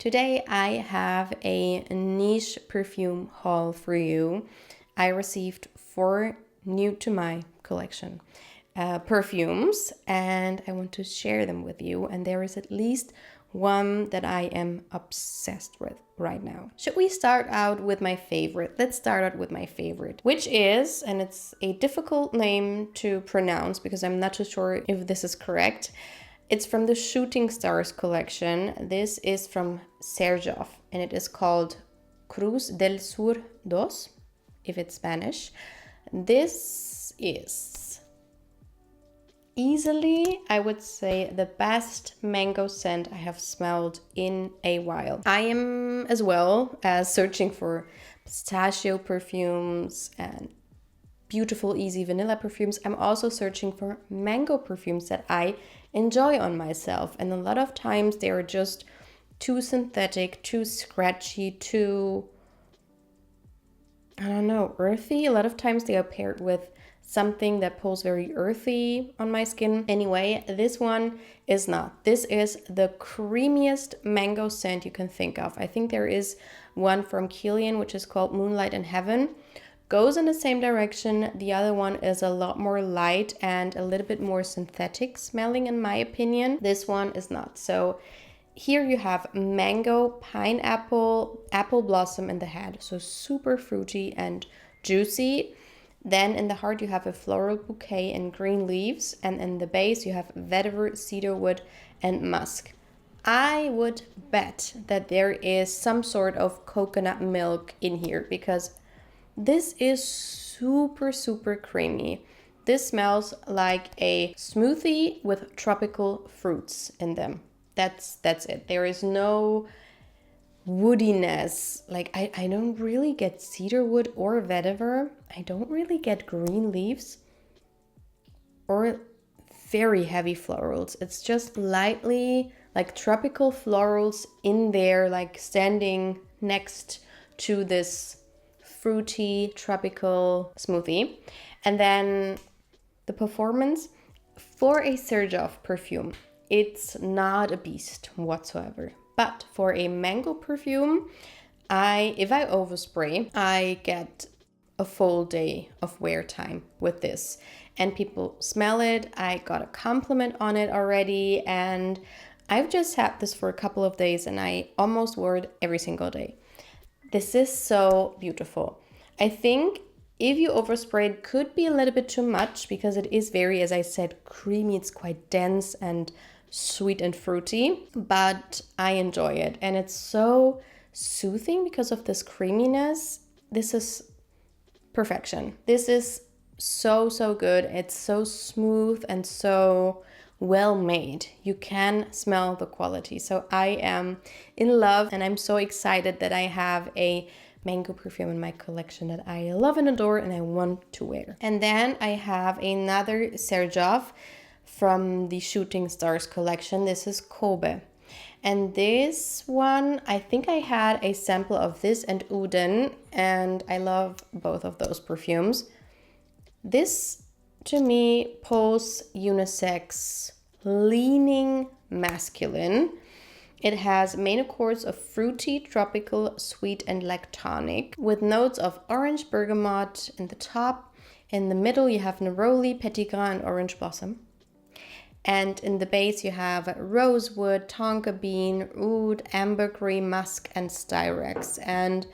Today I have a niche perfume haul for you. I received 4 new to my collection perfumes and I want to share them with you. And there is at least one that I am obsessed with right now. Should we start out with my favorite? Let's start out with my favorite, which is, and it's a difficult name to pronounce because I'm not too sure if this is correct. It's from the Shooting Stars collection. This is from Xerjoff and it is called Cruz del Sur 2, if it's Spanish. This is easily, I would say, the best mango scent I have smelled in a while. I am as well as searching for pistachio perfumes and beautiful, easy vanilla perfumes. I'm also searching for mango perfumes that I enjoy on myself. And a lot of times they are just too synthetic, too scratchy, too, I don't know, earthy. A lot of times they are paired with something that pulls very earthy on my skin. Anyway, this one is not. This is the creamiest mango scent you can think of. I think there is one from Kilian, which is called Moonlight in Heaven. Goes in the same direction. The other one is a lot more light and a little bit more synthetic smelling in my opinion. This one is not. So here you have mango, pineapple, apple blossom in the head. So super fruity and juicy. Then in the heart you have a floral bouquet and green leaves. And in the base you have vetiver, cedarwood and musk. I would bet that there is some sort of coconut milk in here because this is super creamy. This smells like a smoothie with tropical fruits in them. That's it. There is no woodiness. Like I don't really get cedarwood or vetiver. I don't really get green leaves or very heavy florals. It's just lightly like tropical florals in there, like standing next to this fruity tropical smoothie. And then the performance for a Xerjoff perfume, it's not a beast whatsoever. But for a mango perfume, if I overspray, I get a full day of wear time with this. And people smell it. I got a compliment on it already. And I've just had this for a couple of days and I almost wore it every single day. This is so beautiful. I think if you overspray it could be a little bit too much because it is very, as I said, creamy. It's quite dense and sweet and fruity, but I enjoy it. And it's so soothing because of this creaminess. This is perfection. This is so good. It's so smooth and so well made. You can smell the quality. So I am in love and I'm so excited that I have a mango perfume in my collection that I love and adore and I want to wear. And then I have another Xerjoff from the Shooting Stars collection. This is Kobe. And this one, I think I had a sample of this and Uden, and I love both of those perfumes. This to me pulls unisex, leaning masculine. It has main accords of fruity, tropical, sweet, and lactonic with notes of orange bergamot in the top. In the middle, you have neroli, petitgrain, and orange blossom. And in the base, you have rosewood, tonka bean, oud, ambergris, musk, and styrax. And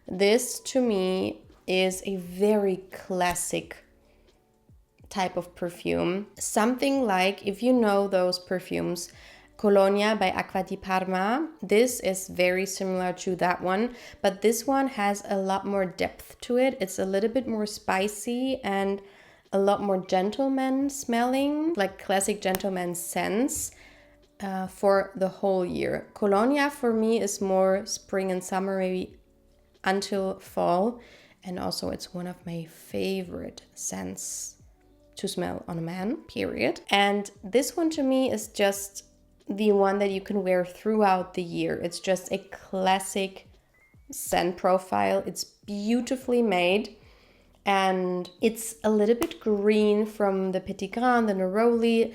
this, to me, is a very classic type of perfume. Something like, if you know those perfumes, Colonia by Acqua di Parma. This is very similar to that one, but this one has a lot more depth to it. It's a little bit more spicy and a lot more gentleman smelling, like classic gentleman scents for the whole year. Colonia for me is more spring and summer, maybe until fall. And also it's one of my favorite scents to smell on a man, period. And this one to me is just the one that you can wear throughout the year. It's just a classic scent profile. It's beautifully made and it's a little bit green from the petitgrain, the neroli.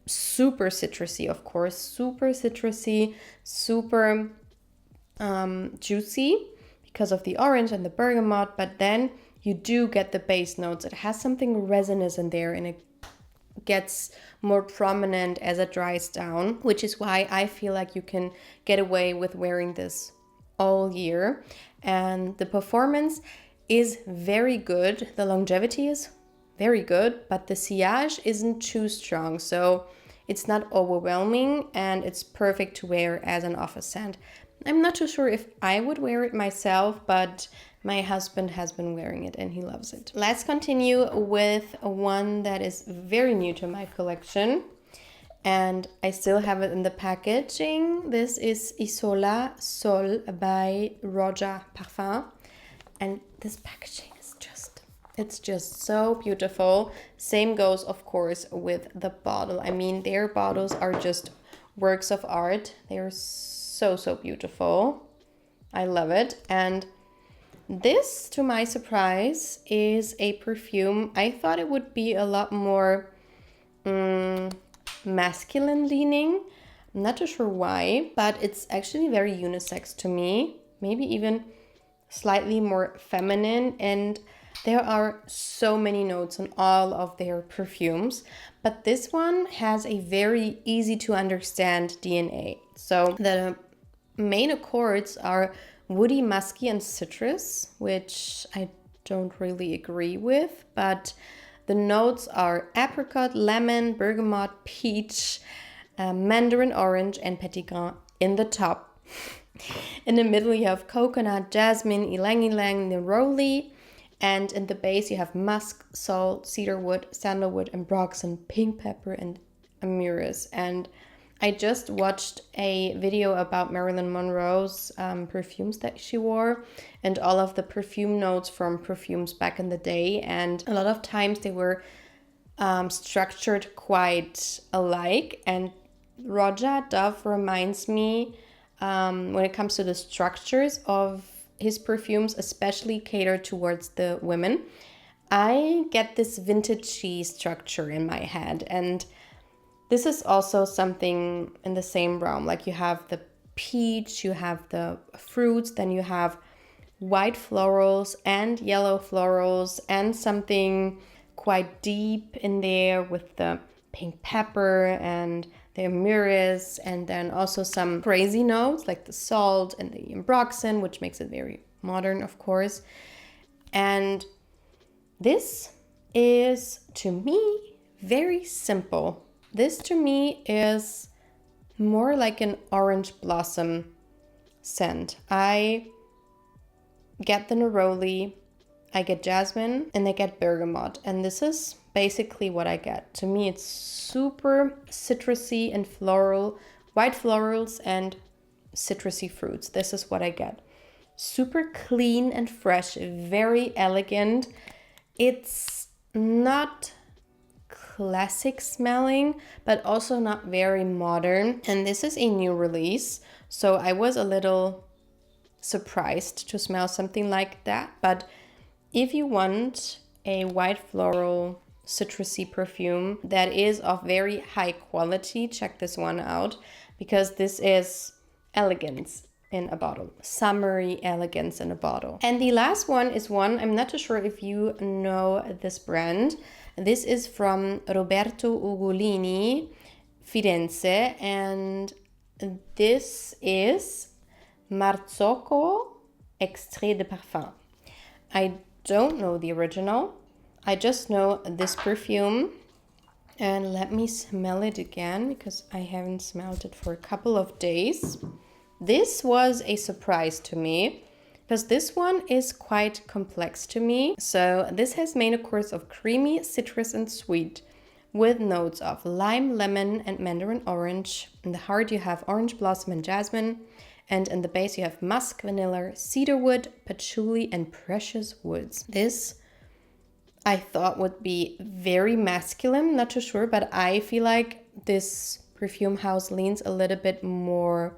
Super citrusy, of course, super citrusy, super juicy because of the orange and the bergamot, but then you do get the base notes. It has something resinous in there, and it gets more prominent as it dries down, which is why I feel like you can get away with wearing this all year. And the performance is very good. The longevity is very good, but the sillage isn't too strong, so it's not overwhelming, and it's perfect to wear as an office scent. I'm not too sure if I would wear it myself, but my husband has been wearing it and he loves it. Let's continue with one that is very new to my collection, and I still have it in the packaging. This is Isola Sol by Roja Parfum, and this packaging is it's just so beautiful. Same goes, of course, with the bottle. I mean, their bottles are just works of art. They are so beautiful. I love it. And this, to my surprise, is a perfume. I thought it would be a lot more masculine leaning. I'm not too sure why, but it's actually very unisex to me. Maybe even slightly more feminine, and there are so many notes on all of their perfumes, but this one has a very easy to understand DNA. So the main accords are woody, musky, and citrus, which I don't really agree with, but the notes are apricot, lemon, bergamot, peach, mandarin orange, and petit grain in the top. In the middle you have coconut, jasmine, ylang ylang, neroli, and in the base you have musk, salt, cedarwood, sandalwood, ambroxan, pink pepper, and amyris. And I just watched a video about Marilyn Monroe's perfumes that she wore, and all of the perfume notes from perfumes back in the day, and a lot of times they were structured quite alike, and Roja Dove reminds me when it comes to the structures of his perfumes, especially catered towards the women. I get this vintagey structure in my head, and this is also something in the same realm. Like you have the peach, you have the fruits, then you have white florals and yellow florals, and something quite deep in there with the pink pepper and the amyris, and then also some crazy notes like the salt and the ambroxan, which makes it very modern, of course. And this is, to me, very simple. This, to me, is more like an orange blossom scent. I get the neroli, I get jasmine, and I get bergamot, and this is basically what I get. To me, it's super citrusy and floral, white florals and citrusy fruits. This is what I get. Super clean and fresh, very elegant. It's not classic smelling, but also not very modern. And this is a new release, so I was a little surprised to smell something like that. But if you want a white floral citrusy perfume that is of very high quality, check this one out, because this is elegance in a bottle, summery elegance in a bottle. And the last one is one, I'm not too sure if you know this brand. This is from Roberto Ugolini, Firenze, and this is Marzocco Extrait de Parfum. I don't know the original. I just know this perfume, and let me smell it again because I haven't smelled it for a couple of days. This was a surprise to me because this one is quite complex to me. So this has main accords of creamy, citrus, and sweet, with notes of lime, lemon, and mandarin orange. In the heart you have orange blossom and jasmine, and in the base you have musk, vanilla, cedarwood, patchouli, and precious woods. This I thought would be very masculine, not too sure, but I feel like this perfume house leans a little bit more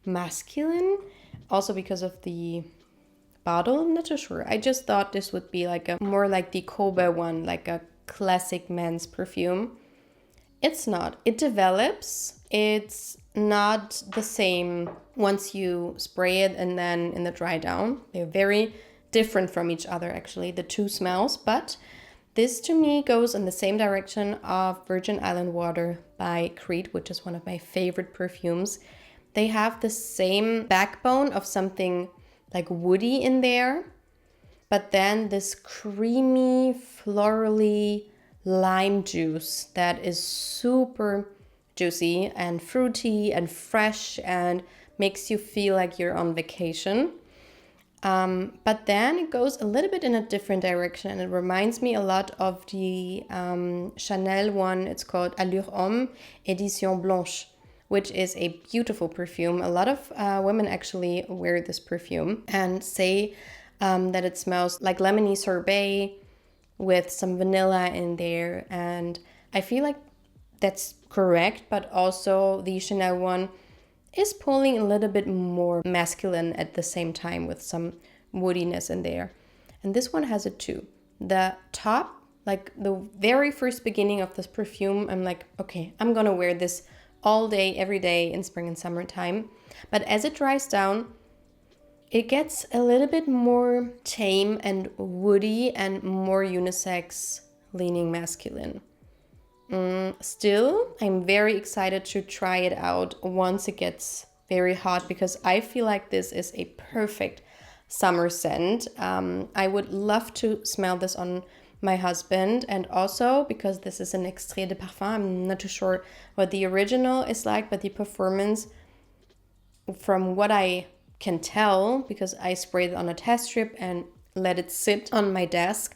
masculine, also because of the bottle. I'm not too sure. I just thought this would be like a more like the Kobe one, like a classic men's perfume. It's not. It develops. It's not the same once you spray it and then in the dry down. They're very different from each other, actually, the two smells. But this to me goes in the same direction of Virgin Island Water by Creed, which is one of my favorite perfumes. They have the same backbone of something like woody in there, but then this creamy, florally lime juice that is super juicy and fruity and fresh and makes you feel like you're on vacation. But then it goes a little bit in a different direction, and it reminds me a lot of the Chanel one. It's called Allure Homme Edition Blanche, which is a beautiful perfume. A lot of women actually wear this perfume and say that it smells like lemony sorbet with some vanilla in there. And I feel like that's correct, but also the Chanel one is pulling a little bit more masculine at the same time with some woodiness in there. And this one has it too. The top, like the very first beginning of this perfume, I'm like, okay, I'm gonna wear this all day, every day in spring and summertime. But as it dries down, it gets a little bit more tame and woody and more unisex, leaning masculine. Still, I'm very excited to try it out once it gets very hot, because I feel like this is a perfect summer scent. I would love to smell this on my husband, and also because this is an Extrait de Parfum, I'm not too sure what the original is like, but the performance, from what I can tell, because I sprayed it on a test strip and let it sit on my desk,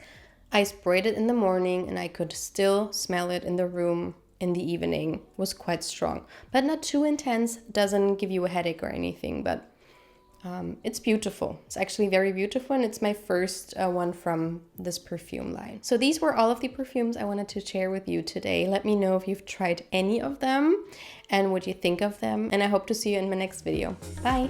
I sprayed it in the morning and I could still smell it in the room in the evening. It was quite strong, but not too intense. Doesn't give you a headache or anything, but it's beautiful. It's actually very beautiful, and it's my first one from this perfume line. So these were all of the perfumes I wanted to share with you today. Let me know if you've tried any of them and what you think of them, and I hope to see you in my next video. Bye!